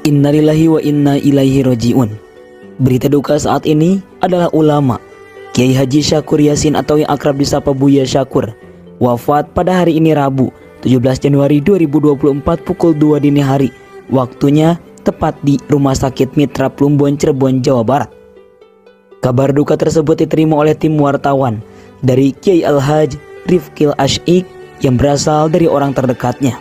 Innalillahi wa inna ilaihi roji'un. Berita duka saat ini adalah ulama Kiai Haji Syakur Yasin atau yang akrab disapa Buya Syakur wafat pada hari ini Rabu 17 Januari 2024 pukul 2 dini hari. Waktunya tepat di Rumah Sakit Mitra Plumbon, Cirebon, Jawa Barat. Kabar duka tersebut diterima oleh tim wartawan dari Kiai Al-Haj Rifkil Asyik yang berasal dari orang terdekatnya.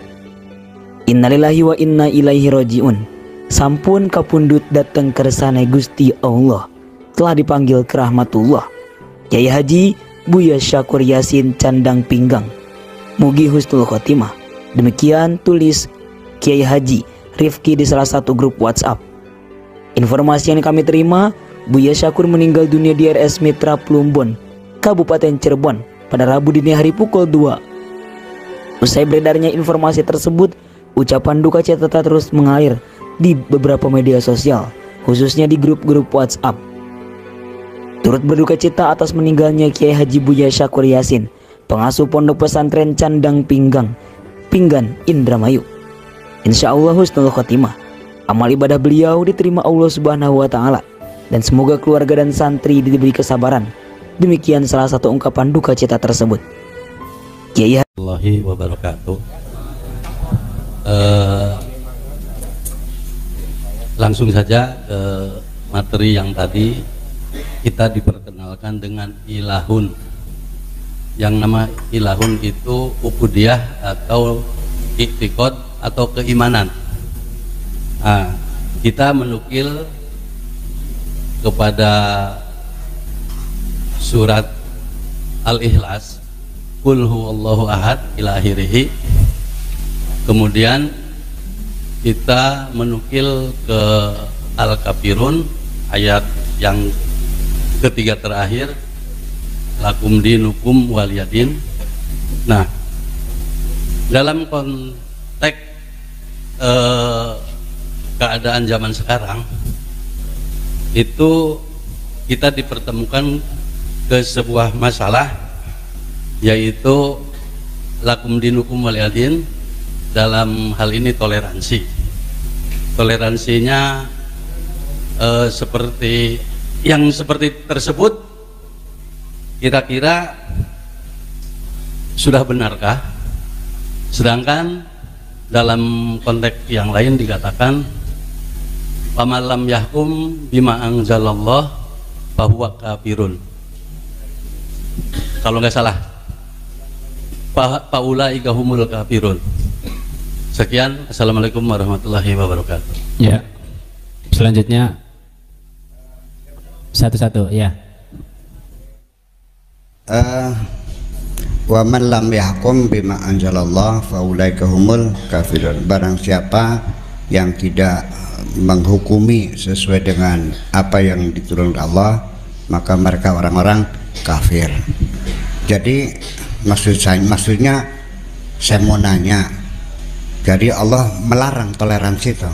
Innalillahi wa inna ilaihi roji'un. Sampun kapundut dateng kersane Gusti Allah, telah dipanggil ke rahmatullah. Kiai Haji Buya Syakur Yasin Candang Pinggang. Mugi husnul khotimah. Demikian tulis Kiai Haji Rifki di salah satu grup WhatsApp. Informasi yang kami terima, Buya Syakur meninggal dunia di RS Mitra Plumbon, Kabupaten Cirebon pada Rabu dini hari pukul 2. Usai beredarnya informasi tersebut, ucapan duka cita terus mengalir di beberapa media sosial, khususnya di grup-grup WhatsApp. Turut berduka cita atas meninggalnya Kiai Haji Buya Syakur Yasin, pengasuh Pondok Pesantren Candang Pinggang, Pinggan, Indramayu. Insya Allah husnul khotimah. Amal ibadah beliau diterima Allah Subhanahu wa Ta'ala, dan semoga keluarga dan santri diberi kesabaran. Demikian salah satu ungkapan duka cita tersebut. Kiai Allahi wabarakatuh. Langsung saja ke materi yang tadi. Kita diperkenalkan dengan ilahun. Yang nama ilahun itu ubudiyah atau iktikad atau keimanan. Nah, kita menukil kepada surat Al-Ikhlas, Qul huwallahu ahad ila akhirih. Kemudian kita menukil ke Al-Kafirun ayat yang ketiga terakhir, lakum dinukum waliyadin. Nah, dalam konteks keadaan zaman sekarang itu kita dipertemukan ke sebuah masalah, yaitu lakum dinukum waliyadin. Dalam hal ini toleransi. Toleransinya seperti tersebut, kira-kira sudah benarkah? Sedangkan dalam konteks yang lain dikatakan pamalam yahkum bima anzalallah fahuwa kafirun. Kalau nggak salah, faulaika humul kafirun. Sekian, assalamualaikum warahmatullahi wabarakatuh. Ya, selanjutnya satu-satu ya. Wa man lam yahkum bima anzalallah faulaika humul kafirun. Barang siapa yang tidak menghukumi sesuai dengan apa yang diturunkan Allah, maka mereka orang-orang kafir. Jadi maksudnya saya mau nanya, jadi Allah melarang toleransi itu.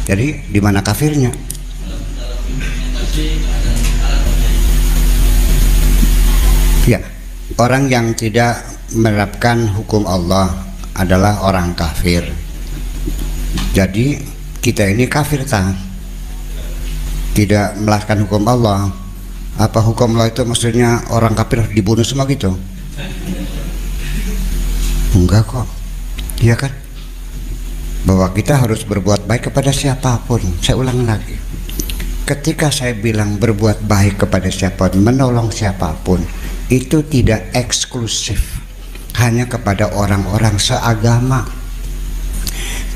Jadi di mana kafirnya? Ya, orang yang tidak menerapkan hukum Allah adalah orang kafir. Jadi kita ini kafir tak? Tidak melaksanakan hukum Allah. Apa hukum Allah itu maksudnya orang kafir dibunuh semua gitu? Enggak kok, iya kan? Bahwa kita harus berbuat baik kepada siapapun. Saya ulang lagi, ketika saya bilang berbuat baik kepada siapapun, menolong siapapun, itu tidak eksklusif hanya kepada orang-orang seagama,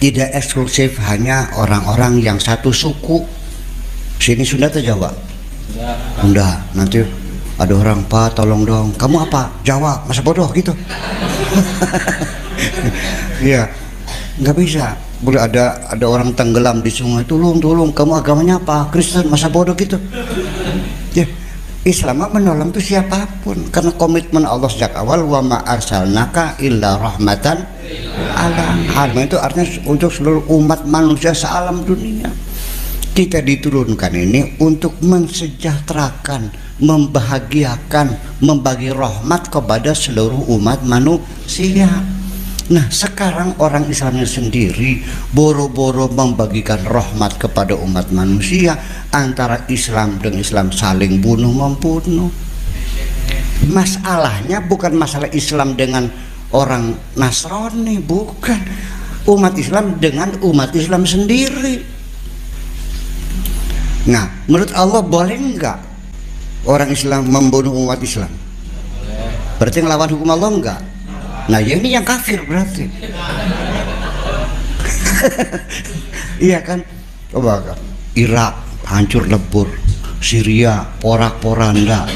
tidak eksklusif hanya orang-orang yang satu suku. Sini Sunda atau Jawa? Sunda. Nanti ada orang, Pak tolong dong, kamu apa? Jawa, masa bodoh gitu. Iya, nggak bisa. Boleh ada orang tenggelam di sungai, tolong kamu agamanya apa? Kristen, masa bodoh gitu. Ya, Islam menolong itu siapapun, karena komitmen Allah sejak awal, wa ma arsalnaka illa rahmatan alam. Alam itu artinya untuk seluruh umat manusia sealam dunia. Kita diturunkan ini untuk mensejahterakan, membahagiakan, membagi rahmat kepada seluruh umat manusia. Nah sekarang orang Islamnya sendiri boro-boro membagikan rahmat kepada umat manusia, antara Islam dengan Islam saling bunuh membunuh. Masalahnya bukan masalah Islam dengan orang Nasrani, bukan. Umat Islam dengan umat Islam sendiri. Nah menurut Allah boleh enggak orang Islam membunuh umat Islam? Berarti ngelawan hukum Allah enggak? Nah ya ini yang kafir berarti. Iya kan? Coba Irak hancur lebur, Syria porak-poranda,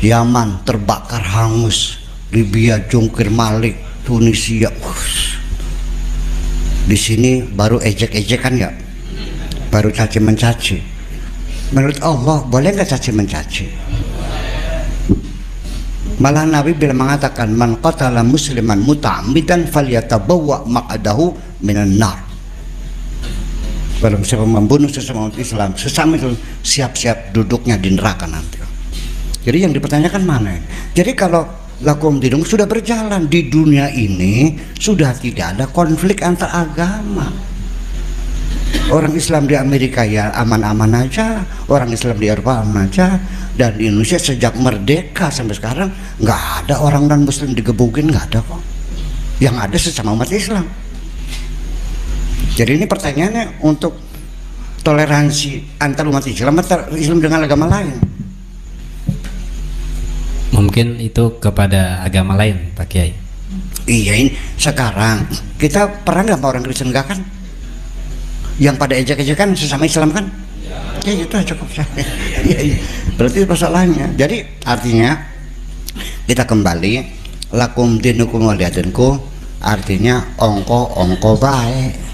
Yaman terbakar hangus, Libya jungkir balik, Tunisia. Di sini baru ejek-ejekan ya, baru caci mencaci. Menurut Allah boleh nggak caci mencaci? Malah Nabi bila mengatakan man qatala musliman muta'ammidan falyatabawwa maq'adahu minan nar. Kalau siapa membunuh sesama Islam, sesama itu siap-siap duduknya di neraka nanti. Jadi yang dipertanyakan mana? Jadi kalau lakum dinum sudah berjalan di dunia ini, sudah tidak ada konflik antar agama. Orang Islam di Amerika ya aman-aman aja, orang Islam di Eropa aman aja, dan di Indonesia sejak merdeka sampai sekarang nggak ada orang non Muslim digebukin, nggak ada kok. Yang ada sesama umat Islam. Jadi ini pertanyaannya untuk toleransi antar umat Islam atau Islam dengan agama lain. Mungkin itu kepada agama lain, Pak Kiai. Iya, ini sekarang kita pernah nggak sama orang Kristen nggak kan? Yang pada ejek-ejekan sesama Islam kan? Ya itu cukup. Ya, berarti masalahnya. Jadi artinya kita kembali lakum dinukum waliyadinku, artinya ongko baik.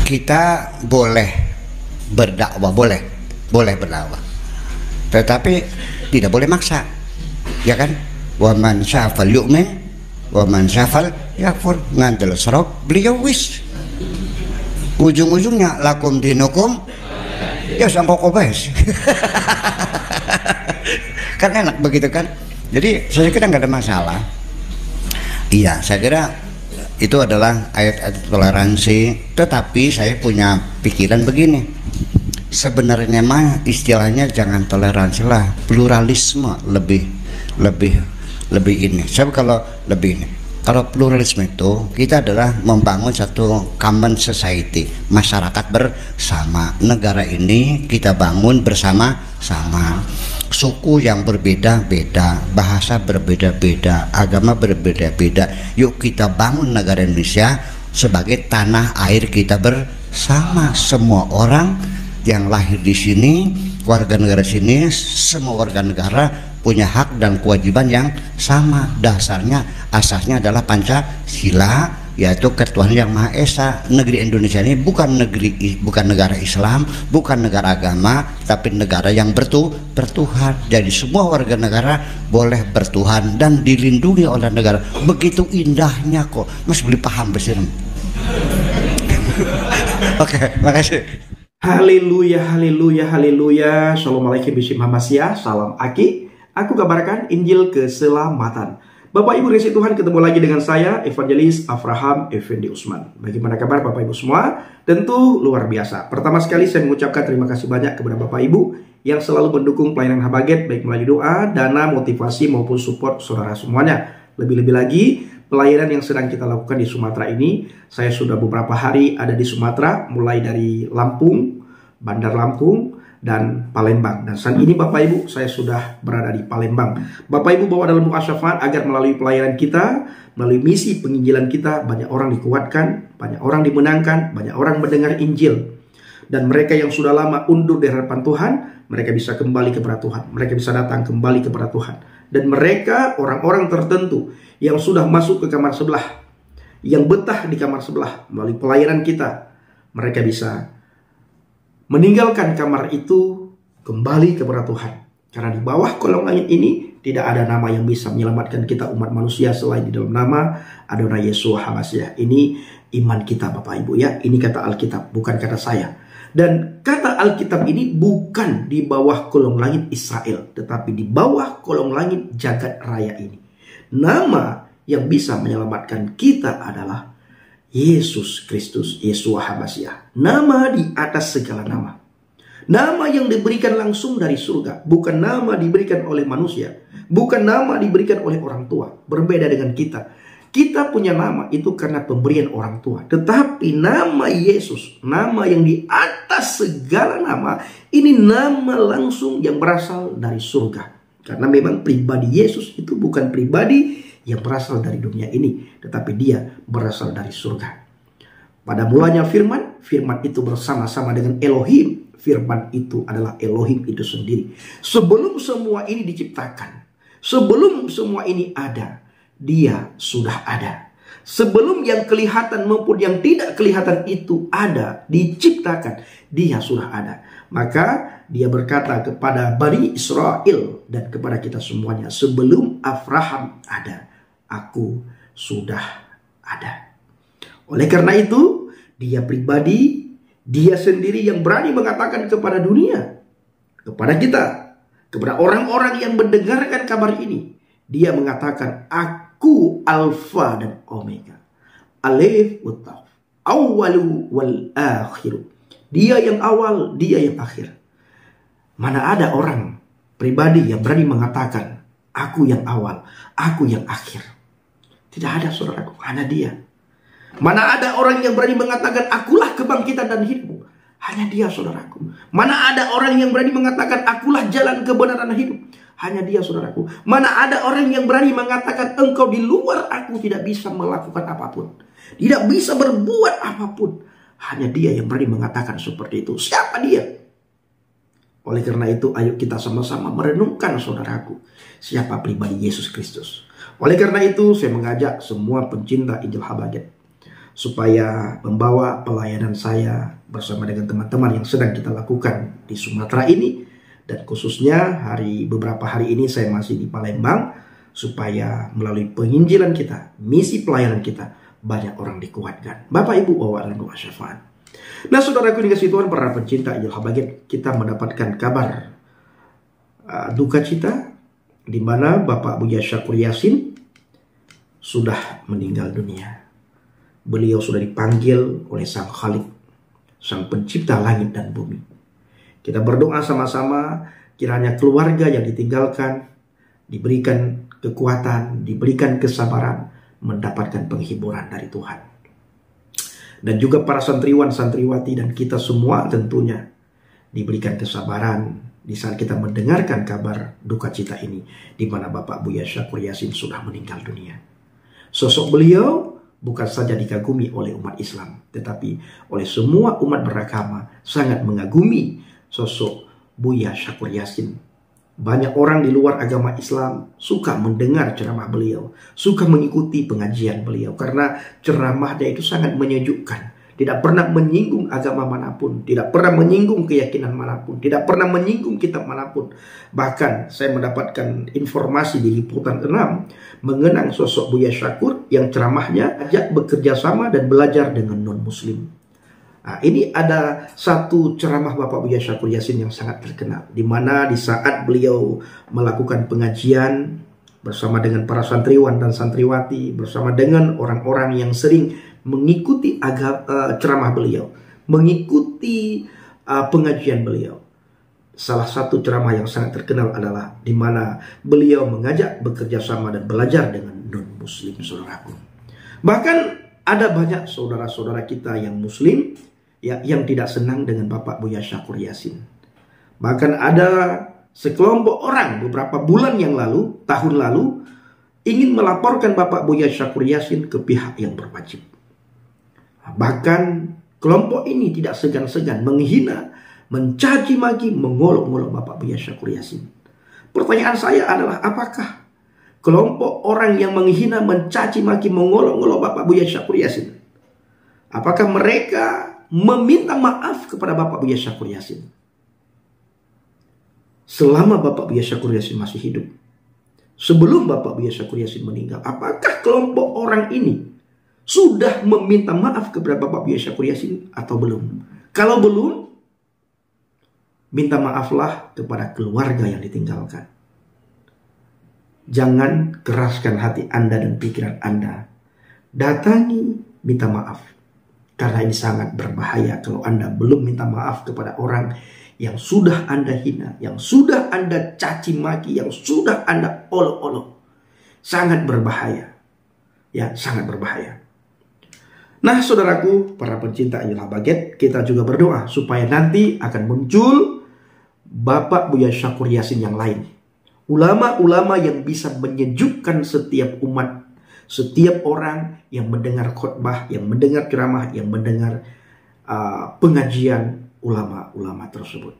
Kita boleh berdakwah, boleh berdakwah, tetapi tidak boleh maksa, ya kan? Wa man syafal yu'min wa man syafal yakfur. Ngandel serok beliau wis ujung-ujungnya lakum dinukum ya sampai kobes. Kan enak begitu kan? Jadi saya kira nggak ada masalah. Iya, saya kira itu adalah ayat-ayat toleransi. Tetapi saya punya pikiran begini, sebenarnya mah istilahnya jangan toleransi lah, pluralisme lebih ini. Saya kalau lebih ini, kalau pluralisme itu kita adalah membangun satu common society, masyarakat bersama. Negara ini kita bangun bersama-sama. Suku yang berbeda-beda, bahasa berbeda-beda, agama berbeda-beda. Yuk kita bangun negara Indonesia sebagai tanah air kita bersama. Semua orang yang lahir di sini, warga negara sini, semua warga negara punya hak dan kewajiban yang sama. Dasarnya, asasnya adalah Pancasila, yaitu ketuhanan yang Maha Esa. Negeri Indonesia ini bukan negara Islam, bukan negara agama, tapi negara yang bertuhan. Jadi semua warga negara boleh bertuhan dan dilindungi oleh negara. Begitu indahnya kok. Mas boleh paham bersini. Oke, makasih. Haleluya, haleluya, haleluya. Assalamualaikum bismillahirrahmanirrahim. Salam Aki. Aku kabarkan Injil keselamatan. Bapak Ibu kasih Tuhan, ketemu lagi dengan saya Evangelis Avraham Effendi Usman. Bagaimana kabar Bapak Ibu semua? Tentu luar biasa. Pertama sekali saya mengucapkan terima kasih banyak kepada Bapak Ibu yang selalu mendukung pelayanan Habaget, baik melalui doa, dana, motivasi maupun support saudara semuanya. Lebih-lebih lagi pelayanan yang sedang kita lakukan di Sumatera ini. Saya sudah beberapa hari ada di Sumatera, mulai dari Lampung, Bandar Lampung, dan Palembang. Dan saat ini Bapak Ibu saya sudah berada di Palembang. Bapak Ibu bawa dalam doa syafaat agar melalui pelayanan kita, melalui misi penginjilan kita, banyak orang dikuatkan, banyak orang dimenangkan, banyak orang mendengar Injil. Dan mereka yang sudah lama undur dari hadapan Tuhan, mereka bisa kembali kepada Tuhan. Mereka bisa datang kembali kepada Tuhan. Dan mereka orang-orang tertentu yang sudah masuk ke kamar sebelah, yang betah di kamar sebelah melalui pelayanan kita, mereka bisa meninggalkan kamar itu kembali kepada Tuhan. Karena di bawah kolong langit ini tidak ada nama yang bisa menyelamatkan kita umat manusia selain di dalam nama Adonai Yeshua HaMashiach. Ini iman kita Bapak Ibu ya. Ini kata Alkitab, bukan kata saya. Dan kata Alkitab ini bukan di bawah kolong langit Israel, tetapi di bawah kolong langit jagat raya ini. Nama yang bisa menyelamatkan kita adalah Yesus Kristus, Yeshua HaMashiach. Nama di atas segala nama. Nama yang diberikan langsung dari surga. Bukan nama diberikan oleh manusia. Bukan nama diberikan oleh orang tua. Berbeda dengan kita. Kita punya nama itu karena pemberian orang tua. Tetapi nama Yesus, nama yang di atas segala nama, ini nama langsung yang berasal dari surga. Karena memang pribadi Yesus itu bukan pribadi yang berasal dari dunia ini, tetapi dia berasal dari surga. Pada mulanya firman, firman itu bersama-sama dengan Elohim. Firman itu adalah Elohim itu sendiri. Sebelum semua ini diciptakan, sebelum semua ini ada, dia sudah ada. Sebelum yang kelihatan maupun yang tidak kelihatan itu ada, diciptakan, dia sudah ada. Maka dia berkata kepada Bani Israel dan kepada kita semuanya, sebelum Abraham ada, aku sudah ada. Oleh karena itu, dia pribadi, dia sendiri yang berani mengatakan kepada dunia, kepada kita, kepada orang-orang yang mendengarkan kabar ini, dia mengatakan, aku Alfa dan Omega, Alif wa Taw, Awalu wal Akhiru. Dia yang awal, dia yang akhir. Mana ada orang pribadi yang berani mengatakan, aku yang awal, aku yang akhir. Tidak ada, saudaraku, hanya dia. Mana ada orang yang berani mengatakan, akulah kebangkitan dan hidup. Hanya dia, saudaraku. Mana ada orang yang berani mengatakan, akulah jalan kebenaran dan hidup. Hanya dia, saudaraku. Mana ada orang yang berani mengatakan, engkau di luar aku tidak bisa melakukan apapun, tidak bisa berbuat apapun. Hanya dia yang berani mengatakan seperti itu. Siapa dia? Oleh karena itu, ayo kita sama-sama merenungkan, saudaraku, siapa pribadi Yesus Kristus. Oleh karena itu, saya mengajak semua pencinta Injil Habaget supaya membawa pelayanan saya bersama dengan teman-teman yang sedang kita lakukan di Sumatera ini. Dan khususnya beberapa hari ini saya masih di Palembang, supaya melalui penginjilan kita, misi pelayanan kita, banyak orang dikuatkan. Bapak Ibu bawa dalam doa syafaat. Nah, saudaraku dikasih Tuhan, para pencinta Injil Habaget, kita mendapatkan kabar duka cita di mana Bapak Buya Syakur Yasin sudah meninggal dunia. Beliau sudah dipanggil oleh Sang Khalik, Sang Pencipta langit dan bumi. Kita berdoa sama-sama kiranya keluarga yang ditinggalkan diberikan kekuatan, diberikan kesabaran, mendapatkan penghiburan dari Tuhan. Dan juga para santriwan, santriwati, dan kita semua tentunya diberikan kesabaran di saat kita mendengarkan kabar duka cita ini, di mana Bapak Buya Syakur Yasin sudah meninggal dunia. Sosok beliau bukan saja dikagumi oleh umat Islam, tetapi oleh semua umat beragama sangat mengagumi sosok Buya Syakur Yasin. Banyak orang di luar agama Islam suka mendengar ceramah beliau, suka mengikuti pengajian beliau, karena ceramahnya itu sangat menyejukkan. Tidak pernah menyinggung agama manapun, tidak pernah menyinggung keyakinan manapun, tidak pernah menyinggung kitab manapun. Bahkan saya mendapatkan informasi di Liputan 6 mengenang sosok Buya Syakur yang ceramahnya ajak bekerja sama dan belajar dengan non-muslim. Nah, ini ada satu ceramah Bapak Buya Syakur Yasin yang sangat terkenal, di mana di saat beliau melakukan pengajian bersama dengan para santriwan dan santriwati, bersama dengan orang-orang yang sering mengikuti ceramah beliau, mengikuti pengajian beliau. Salah satu ceramah yang sangat terkenal adalah di mana beliau mengajak bekerja sama dan belajar dengan non-muslim, saudaraku. Bahkan ada banyak saudara-saudara kita yang muslim yang tidak senang dengan Bapak Buya Syakur Yasin. Bahkan ada sekelompok orang beberapa bulan yang lalu, tahun lalu, ingin melaporkan Bapak Buya Syakur Yasin ke pihak yang berwajib. Bahkan kelompok ini tidak segan-segan menghina, mencaci maki, mengolok-olok Bapak Buya Syakur Yasin. Pertanyaan saya adalah, apakah kelompok orang yang menghina, mencaci maki, mengolok-olok Bapak Buya Syakur Yasin, apakah mereka meminta maaf kepada Bapak Buya Syakur Yasin selama Bapak Buya Syakur Yasin masih hidup? Sebelum Bapak Buya Syakur Yasin meninggal, apakah kelompok orang ini sudah meminta maaf kepada Bapak Buya Syakur Yasin atau belum? Kalau belum, minta maaflah kepada keluarga yang ditinggalkan. Jangan keraskan hati Anda dan pikiran Anda. Datangi, minta maaf. Karena ini sangat berbahaya kalau Anda belum minta maaf kepada orang yang sudah Anda hina, yang sudah Anda caci maki, yang sudah Anda olok-olok. Sangat berbahaya. Ya, sangat berbahaya. Nah, saudaraku, para pencinta Injil Habaget, kita juga berdoa supaya nanti akan muncul Bapak Buya Syakur Yasin yang lain. Ulama-ulama yang bisa menyejukkan setiap umat, setiap orang yang mendengar khotbah, yang mendengar ceramah, yang mendengar pengajian ulama-ulama tersebut.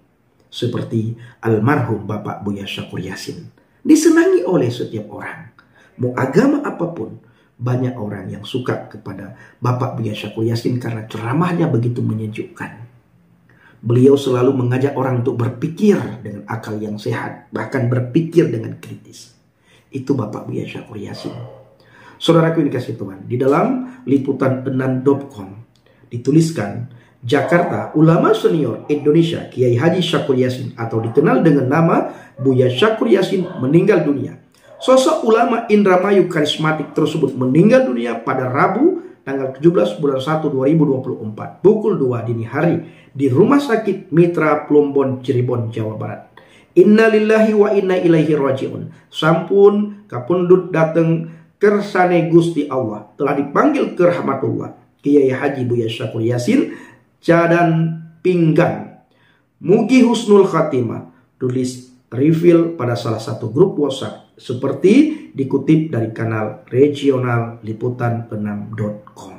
Seperti almarhum Bapak Buya Syakur Yasin. Disenangi oleh setiap orang. Mau agama apapun. Banyak orang yang suka kepada Bapak Buya Syakur Yasin karena ceramahnya begitu menyejukkan. Beliau selalu mengajak orang untuk berpikir dengan akal yang sehat, bahkan berpikir dengan kritis. Itu Bapak Buya Syakur Yasin. Saudaraku yang dikasihi Tuhan, di dalam liputan6.com dituliskan, Jakarta, ulama senior Indonesia Kiai Haji Syakur Yasin atau dikenal dengan nama Buya Syakur Yasin meninggal dunia. Sosok ulama Indramayu karismatik tersebut meninggal dunia pada Rabu tanggal 17 bulan 1 2024 pukul 2 dini hari di Rumah Sakit Mitra Plumbon, Cirebon, Jawa Barat. Innalillahi wa inna ilaihi rajiun. Sampun kapundut dateng kersane Gusti Allah, telah dipanggil ke rahmatullah Kiai Haji Buya Syakur Yasin cadan pinggang. Mugi husnul khatimah. Tulis reveal pada salah satu grup WhatsApp seperti dikutip dari kanal regional liputan6.com.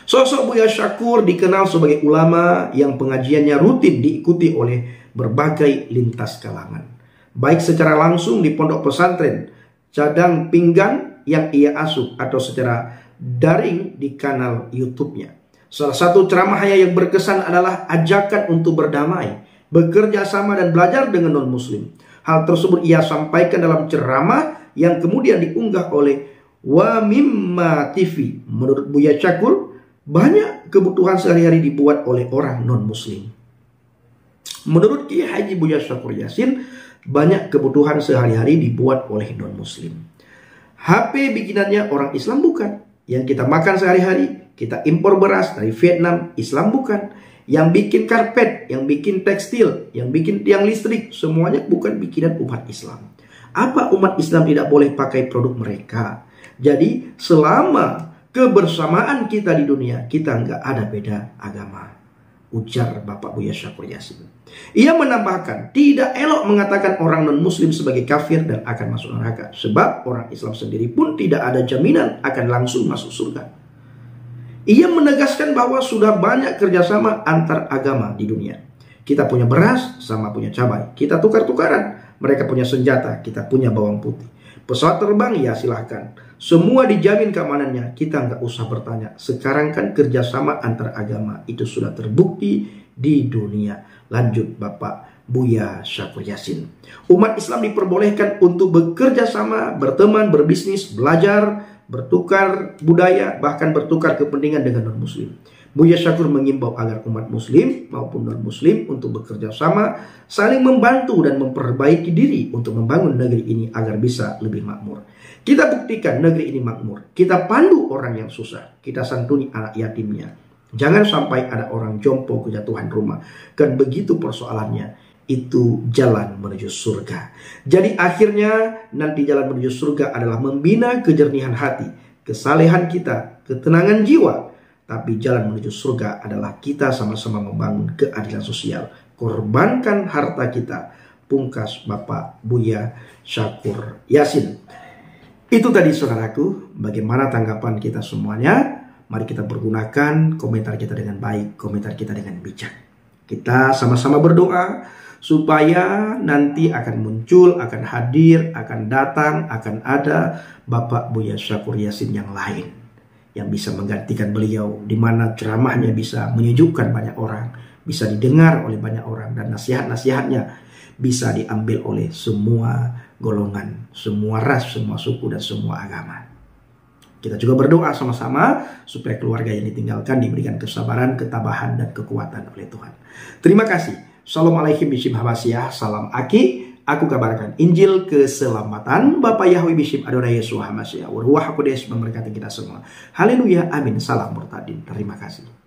Sosok Buya Syakur dikenal sebagai ulama yang pengajiannya rutin diikuti oleh berbagai lintas kalangan, baik secara langsung di pondok pesantren Cadang Pinggang yang ia asuh atau secara daring di kanal YouTube-nya. Salah satu ceramahnya yang berkesan adalah ajakan untuk berdamai, bekerja sama dan belajar dengan non-muslim. Hal tersebut ia sampaikan dalam ceramah yang kemudian diunggah oleh Wamimma TV. Menurut Buya Syakur, banyak kebutuhan sehari-hari dibuat oleh orang non-muslim. Menurut Kiai Haji Buya Syakur Yasin, banyak kebutuhan sehari-hari dibuat oleh non-muslim. HP bikinannya orang Islam bukan. Yang kita makan sehari-hari, kita impor beras dari Vietnam, Islam bukan. Yang bikin karpet, yang bikin tekstil, yang bikin tiang listrik, semuanya bukan bikinan umat Islam. Apa umat Islam tidak boleh pakai produk mereka? Jadi selama kebersamaan kita di dunia, kita nggak ada beda agama. Ujar Bapak Buya Syakur Yasin. Ia menambahkan, tidak elok mengatakan orang non-muslim sebagai kafir dan akan masuk neraka. Sebab orang Islam sendiri pun tidak ada jaminan akan langsung masuk surga. Ia menegaskan bahwa sudah banyak kerjasama antar agama di dunia. Kita punya beras, sama punya cabai. Kita tukar-tukaran. Mereka punya senjata, kita punya bawang putih. Pesawat terbang, ya silahkan. Semua dijamin keamanannya, kita nggak usah bertanya. Sekarang kan kerjasama antar agama itu sudah terbukti di dunia. Lanjut Bapak Buya Syakur Yasin. Umat Islam diperbolehkan untuk bekerja sama, berteman, berbisnis, belajar, bertukar budaya, bahkan bertukar kepentingan dengan non-muslim. Buya Syakur mengimbau agar umat muslim maupun non-muslim untuk bekerja sama, saling membantu dan memperbaiki diri untuk membangun negeri ini agar bisa lebih makmur. Kita buktikan negeri ini makmur. Kita pandu orang yang susah. Kita santuni anak yatimnya. Jangan sampai ada orang jompo kejatuhan rumah. Kan begitu persoalannya. Itu jalan menuju surga. Jadi akhirnya nanti jalan menuju surga adalah membina kejernihan hati, kesalehan kita, ketenangan jiwa. Tapi jalan menuju surga adalah kita sama-sama membangun keadilan sosial. Korbankan harta kita. Pungkas Bapak Buya Syakur Yasin. Itu tadi saudaraku, bagaimana tanggapan kita semuanya. Mari kita pergunakan komentar kita dengan baik, komentar kita dengan bijak. Kita sama-sama berdoa supaya nanti akan muncul, akan hadir, akan datang, akan ada Bapak Buya Syakur Yasin yang lain yang bisa menggantikan beliau, di mana ceramahnya bisa menyejukkan banyak orang, bisa didengar oleh banyak orang, dan nasihat-nasihatnya bisa diambil oleh semua golongan, semua ras, semua suku, dan semua agama. Kita juga berdoa sama-sama supaya keluarga yang ditinggalkan diberikan kesabaran, ketabahan, dan kekuatan oleh Tuhan. Terima kasih. Shalom alaikum bishim habasyah. Salam aki. Aku kabarkan Injil keselamatan. Bapak Yahweh bishim Adonai Yesus Hamasyah. Waruah Kodes memberkati kita semua. Haleluya. Amin. Salam murtadin. Terima kasih.